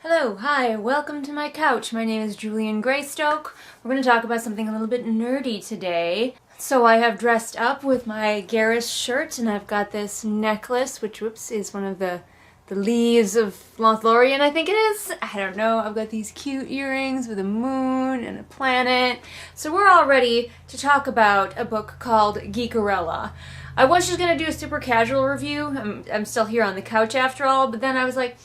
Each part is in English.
Hello, hi, welcome to my couch. My name is Julian Greystoke. We're going to talk about something a little bit nerdy today. So I have dressed up with my garish shirt, and I've got this necklace, which, whoops, is one of the leaves of Lothlorien, I think it is. I don't know. I've got these cute earrings with a moon and a planet. So we're all ready to talk about a book called Geekerella. I was just going to do a super casual review. I'm still here on the couch after all, but then I was like,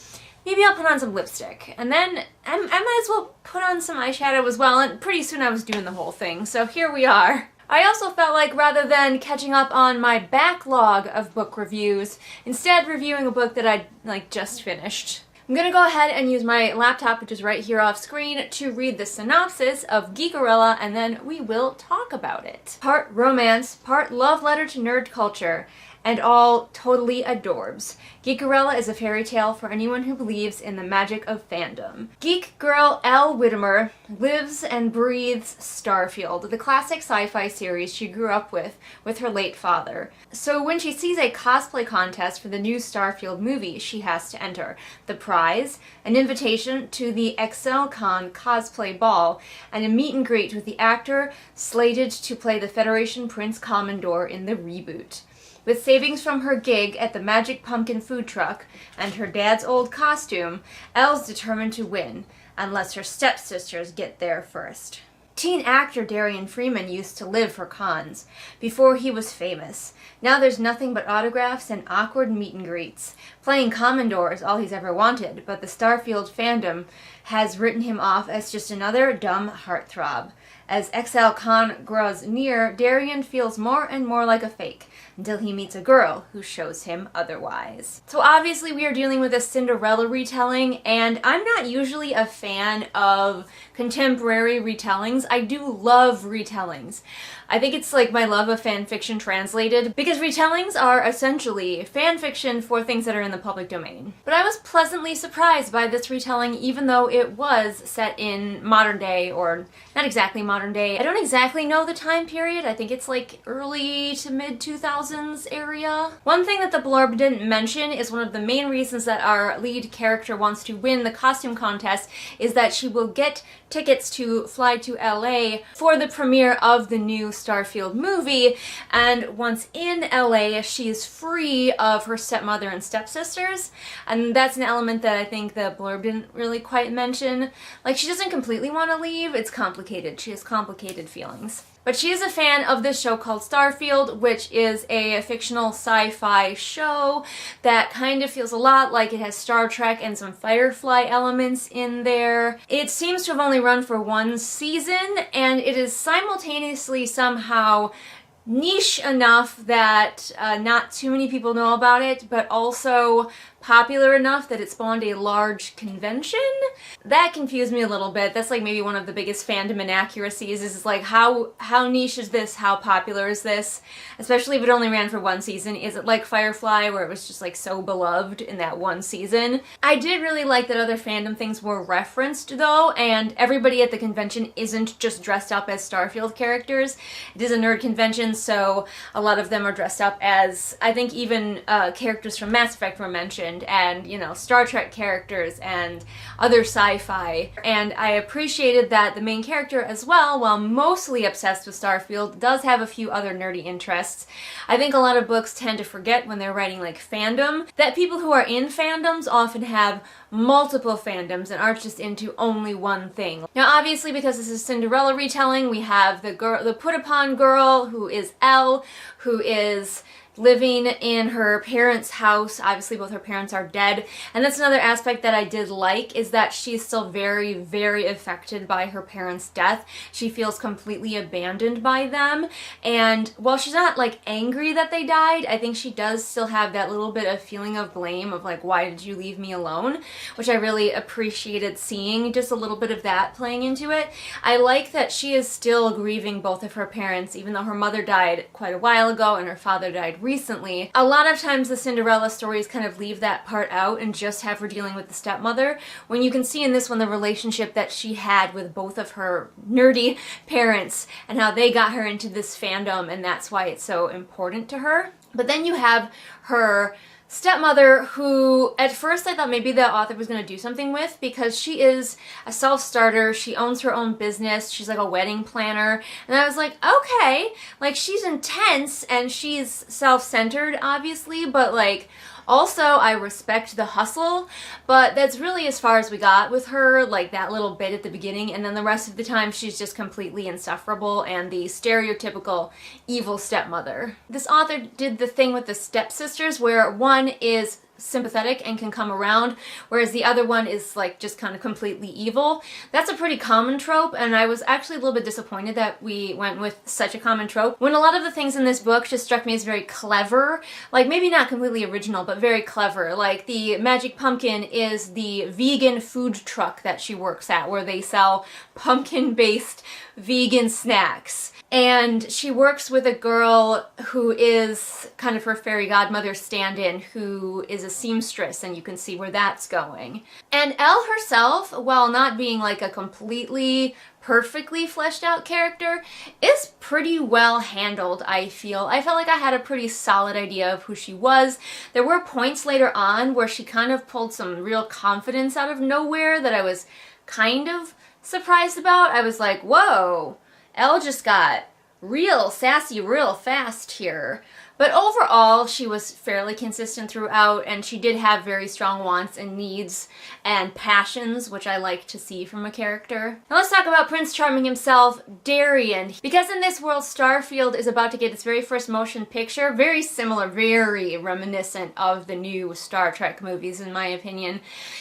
maybe I'll put on some lipstick. And then I might as well put on some eyeshadow as well, and pretty soon I was doing the whole thing. So here we are. I also felt like rather than catching up on my backlog of book reviews, instead reviewing a book that I'd just finished. I'm gonna go ahead and use my laptop, which is right here off screen, to read the synopsis of Geekerella, and then we will talk about it. Part romance, part love letter to nerd culture, and all totally adorbs. Geekerella is a fairy tale for anyone who believes in the magic of fandom. Geek girl Elle Whittemore lives and breathes Starfield, the classic sci-fi series she grew up with her late father. So when she sees a cosplay contest for the new Starfield movie, she has to enter. The prize, an invitation to the ExcelCon cosplay ball, and a meet and greet with the actor slated to play the Federation Prince Commodore in the reboot. With savings from her gig at the Magic Pumpkin food truck and her dad's old costume, Elle's determined to win, unless her stepsisters get there first. Teen actor Darian Freeman used to live for cons, before he was famous. Now there's nothing but autographs and awkward meet and greets. Playing Commodore is all he's ever wanted, but the Starfield fandom has written him off as just another dumb heartthrob. As ExcelCon grows near, Darian feels more and more like a fake, until he meets a girl who shows him otherwise. So obviously we are dealing with a Cinderella retelling, and I'm not usually a fan of contemporary retellings. I do love retellings. I think it's like my love of fan fiction translated, because retellings are essentially fan fiction for things that are in the public domain. But I was pleasantly surprised by this retelling, even though it was set in modern day, or not exactly modern day. I don't exactly know the time period. I think it's like early to mid 2000s area. One thing that the blurb didn't mention is one of the main reasons that our lead character wants to win the costume contest is that she will get tickets to fly to LA for the premiere of the new Starfield movie, and once in LA she is free of her stepmother and stepsisters, and that's an element that I think the blurb didn't really quite mention. Like, she doesn't completely want to leave. It's complicated. She has complicated feelings. But she is a fan of this show called Starfield, which is a fictional sci-fi show that kind of feels a lot like it has Star Trek and some Firefly elements in there. It seems to have only run for one season, and it is simultaneously somehow niche enough that not too many people know about it, but also popular enough that it spawned a large convention. That confused me a little bit. That's like maybe one of the biggest fandom inaccuracies, is like how niche is this? How popular is this? Especially if it only ran for one season. Is it like Firefly, where it was just like so beloved in that one season? I did really like that other fandom things were referenced though, and everybody at the convention isn't just dressed up as Starfield characters. It is a nerd convention, so a lot of them are dressed up as, I think even characters from Mass Effect were mentioned, and, you know, Star Trek characters and other sci-fi. And I appreciated that the main character as well, while mostly obsessed with Starfield, does have a few other nerdy interests. I think a lot of books tend to forget when they're writing like fandom, that people who are in fandoms often have multiple fandoms and aren't just into only one thing. Now obviously, because this is Cinderella retelling, we have the put-upon girl, who is Elle, who is living in her parents' house. Obviously both her parents are dead, and that's another aspect that I did like, is that she's still very, very affected by her parents' death. She feels completely abandoned by them, and while she's not like angry that they died, I think she does still have that little bit of feeling of blame of like, why did you leave me alone? Which I really appreciated seeing, just a little bit of that playing into it. I like that she is still grieving both of her parents, even though her mother died quite a while ago and her father died recently. A lot of times the Cinderella stories kind of leave that part out and just have her dealing with the stepmother, when you can see in this one the relationship that she had with both of her nerdy parents and how they got her into this fandom, and that's why it's so important to her. But then you have her stepmother who at first I thought maybe the author was going to do something with, because she is a self-starter, she owns her own business, she's like a wedding planner, and I was like, okay, like she's intense and she's self-centered obviously, but like also I respect the hustle, but that's really as far as we got with her, like that little bit at the beginning, and then the rest of the time she's just completely insufferable and the stereotypical evil stepmother. This author did the thing with the stepsisters where one is sympathetic and can come around, whereas the other one is like just kind of completely evil. That's a pretty common trope, and I was actually a little bit disappointed that we went with such a common trope, when a lot of the things in this book just struck me as very clever, like maybe not completely original, but very clever. Like the Magic Pumpkin is the vegan food truck that she works at, where they sell pumpkin-based vegan snacks. And she works with a girl who is kind of her fairy godmother stand-in, who is a seamstress, and you can see where that's going. And Elle herself, while not being like a completely perfectly fleshed out character, is pretty well handled, I feel. I felt like I had a pretty solid idea of who she was. There were points later on where she kind of pulled some real confidence out of nowhere that I was kind of surprised about. I was like, whoa, Elle just got real sassy real fast here. But overall, she was fairly consistent throughout, and she did have very strong wants and needs and passions, which I like to see from a character. Now let's talk about Prince Charming himself, Darien. Because in this world, Starfield is about to get its very first motion picture, very similar, very reminiscent of the new Star Trek movies, in my opinion.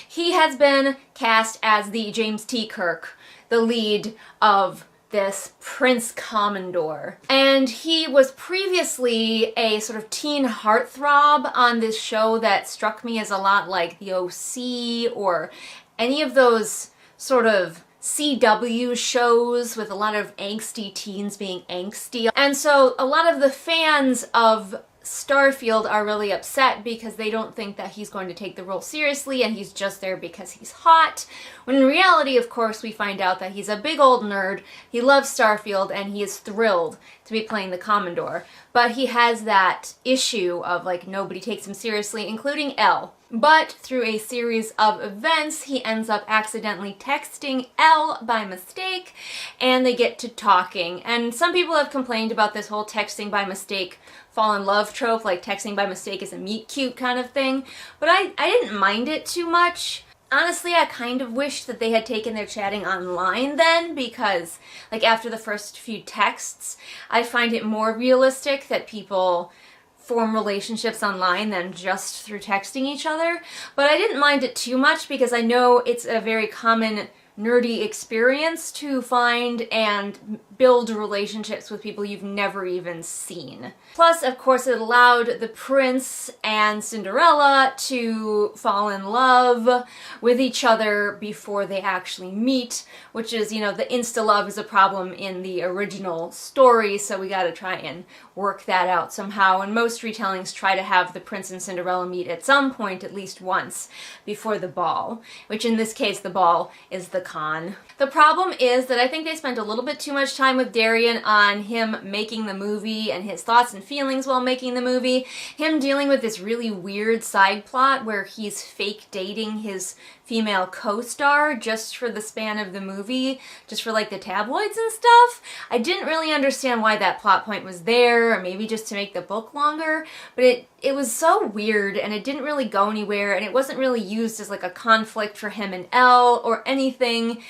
He has been cast as the James T. Kirk, the lead of this Prince Commodore. And he was previously a sort of teen heartthrob on this show that struck me as a lot like The OC or any of those sort of CW shows with a lot of angsty teens being angsty. And so a lot of the fans of Starfield are really upset because they don't think that he's going to take the role seriously and he's just there because he's hot. When in reality, of course, we find out that he's a big old nerd, he loves Starfield, and he is thrilled to be playing the Commodore. But he has that issue of like nobody takes him seriously, including Elle. But through a series of events, he ends up accidentally texting Elle by mistake, and they get to talking. And some people have complained about this whole texting by mistake fall in love trope, like texting by mistake is a meet cute kind of thing. But I didn't mind it too much. Honestly, I kind of wish that they had taken their chatting online then, because like after the first few texts, I find it more realistic that people form relationships online than just through texting each other. But I didn't mind it too much because I know it's a very common nerdy experience to find and build relationships with people you've never even seen. Plus, of course, it allowed the prince and Cinderella to fall in love with each other before they actually meet, which is, you know, the insta-love is a problem in the original story, so we gotta try and work that out somehow. And most retellings try to have the prince and Cinderella meet at some point, at least once, before the ball, which in this case, the ball is the con. The problem is that I think they spent a little bit too much time with Darien on him making the movie and his thoughts and feelings while making the movie. Him dealing with this really weird side plot where he's fake dating his female co-star just for the span of the movie, just for like the tabloids and stuff. I didn't really understand why that plot point was there, or maybe just to make the book longer, but it was so weird and it didn't really go anywhere, and it wasn't really used as like a conflict for him and Elle or anything.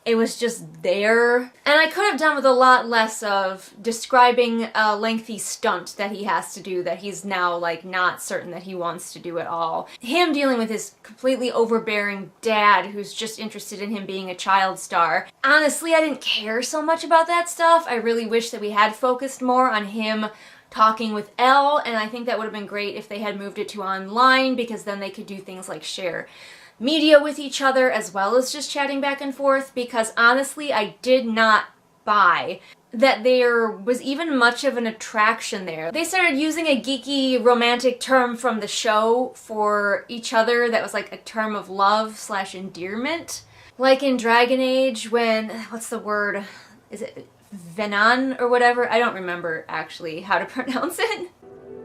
It was just there. And I could have done with a lot less of describing a lengthy stunt that he has to do that he's now like not certain that he wants to do at all. Him dealing with his completely overbearing dad who's just interested in him being a child star. Honestly, I didn't care so much about that stuff. I really wish that we had focused more on him talking with Elle, and I think that would have been great if they had moved it to online, because then they could do things like share media with each other as well as just chatting back and forth, because honestly I did not buy that there was even much of an attraction there. They started using a geeky romantic term from the show for each other that was like a term of love / endearment. Like in Dragon Age when, what's the word? Is it Venan or whatever? I don't remember actually how to pronounce it.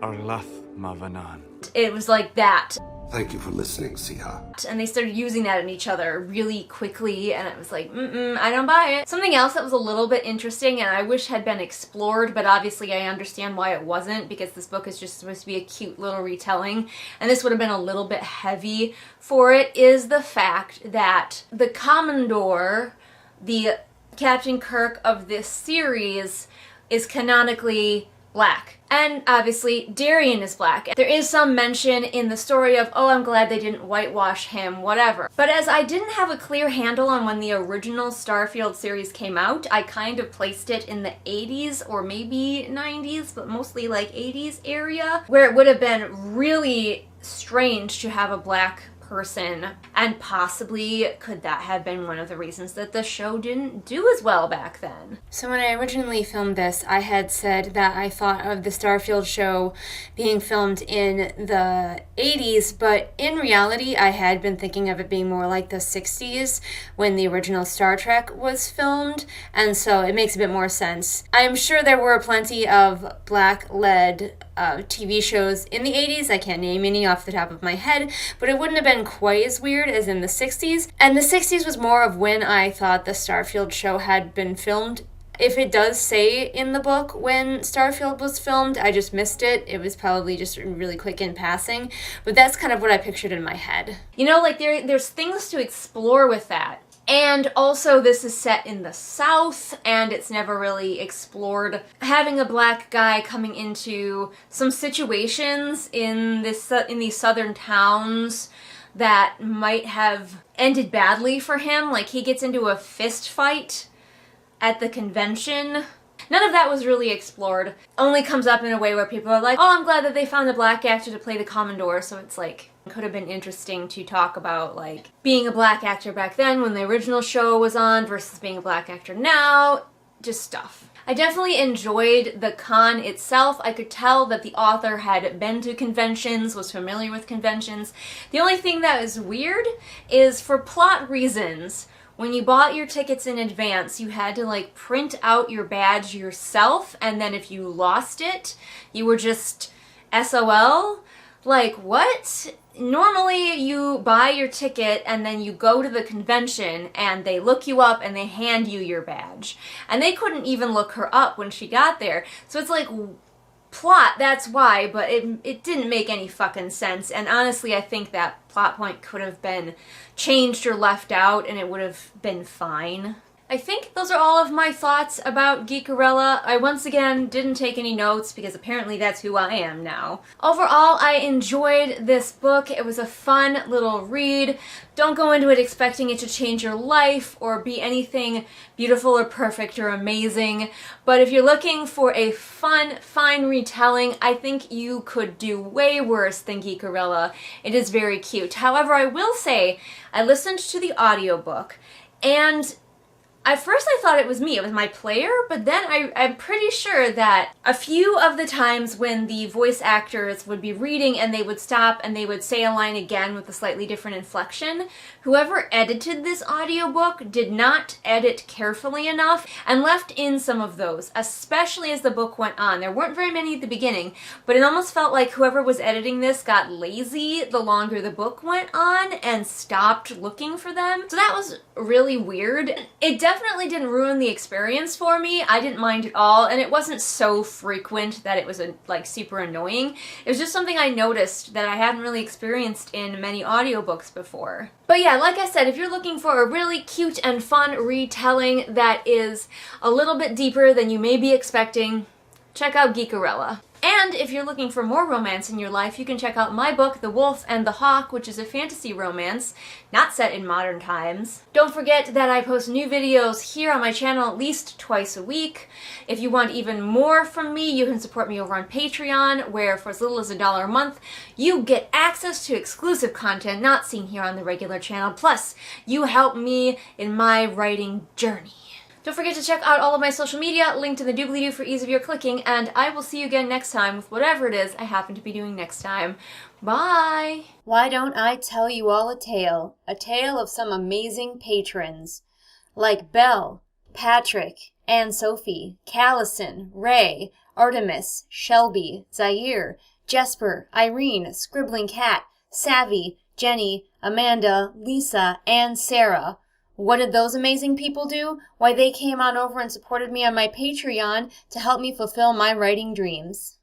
Arlath ma Vanan. It was like that. Thank you for listening, Sia. And they started using that in each other really quickly, and it was like, I don't buy it. Something else that was a little bit interesting and I wish had been explored, but obviously I understand why it wasn't, because this book is just supposed to be a cute little retelling, and this would have been a little bit heavy for it, is the fact that the Commodore, the Captain Kirk of this series, is canonically black. And obviously, Darien is black. There is some mention in the story of, oh, I'm glad they didn't whitewash him, whatever. But as I didn't have a clear handle on when the original Starfield series came out, I kind of placed it in the 80s or maybe 90s, but mostly like 80s area, where it would have been really strange to have a black person, and possibly could that have been one of the reasons that the show didn't do as well back then. So when I originally filmed this, I had said that I thought of the Starfield show being filmed in the 80s, but in reality I had been thinking of it being more like the 60s when the original Star Trek was filmed, and so it makes a bit more sense. I'm sure there were plenty of black-led TV shows in the 80s. I can't name any off the top of my head, but it wouldn't have been quite as weird as in the 60s. And the 60s was more of when I thought the Starfield show had been filmed. If it does say in the book when Starfield was filmed, I just missed it. It was probably just really quick in passing, but that's kind of what I pictured in my head. You know, like there's things to explore with that. And also this is set in the South, and it's never really explored. Having a black guy coming into some situations in these southern towns that might have ended badly for him, like he gets into a fist fight at the convention. None of that was really explored. Only comes up in a way where people are like, oh, I'm glad that they found a black actor to play the Commodore, so it's like, it could have been interesting to talk about, like, being a black actor back then when the original show was on versus being a black actor now. Just stuff. I definitely enjoyed the con itself. I could tell that the author had been to conventions, was familiar with conventions. The only thing that is weird is, for plot reasons, when you bought your tickets in advance, you had to like print out your badge yourself, and then if you lost it, you were just SOL. Like, what? Normally you buy your ticket and then you go to the convention and they look you up and they hand you your badge. And they couldn't even look her up when she got there. So it's like, plot, that's why, but it didn't make any fucking sense. And honestly, I think that plot point could have been changed or left out and it would have been fine. I think those are all of my thoughts about Geekerella. I once again didn't take any notes because apparently that's who I am now. Overall, I enjoyed this book. It was a fun little read. Don't go into it expecting it to change your life or be anything beautiful or perfect or amazing. But if you're looking for a fun, fine retelling, I think you could do way worse than Geekerella. It is very cute. However, I will say, I listened to the audiobook, and at first I thought it was me, it was my player, but then I'm pretty sure that a few of the times when the voice actors would be reading and they would stop and they would say a line again with a slightly different inflection, whoever edited this audiobook did not edit carefully enough and left in some of those, especially as the book went on. There weren't very many at the beginning, but it almost felt like whoever was editing this got lazy the longer the book went on and stopped looking for them. So that was really weird. It definitely didn't ruin the experience for me. I didn't mind at all, and it wasn't so frequent that it was like super annoying. It was just something I noticed that I hadn't really experienced in many audiobooks before. But yeah, like I said, if you're looking for a really cute and fun retelling that is a little bit deeper than you may be expecting, check out Geekerella. And if you're looking for more romance in your life, you can check out my book, The Wolf and the Hawk, which is a fantasy romance, not set in modern times. Don't forget that I post new videos here on my channel at least twice a week. If you want even more from me, you can support me over on Patreon, where for as little as $1 a month, you get access to exclusive content not seen here on the regular channel. Plus, you help me in my writing journey. Don't forget to check out all of my social media, linked in the doobly-doo for ease of your clicking, and I will see you again next time with whatever it is I happen to be doing next time. Bye! Why don't I tell you all a tale of some amazing patrons, like Belle, Patrick, Anne Sophie, Callison, Ray, Artemis, Shelby, Zaire, Jesper, Irene, Scribbling Cat, Savvy, Jenny, Amanda, Lisa, and Sarah. What did those amazing people do? Why, they came on over and supported me on my Patreon to help me fulfill my writing dreams.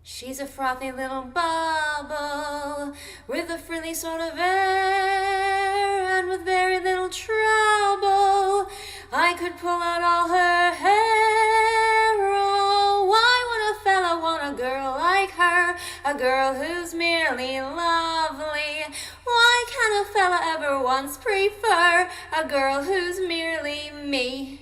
She's a frothy little bubble with a frilly sort of air, and with very little trouble I could pull out all her hair. Oh, why would a fella want a girl like her, a girl who's merely lovely? Why can't a fella ever once prefer a girl who's merely me?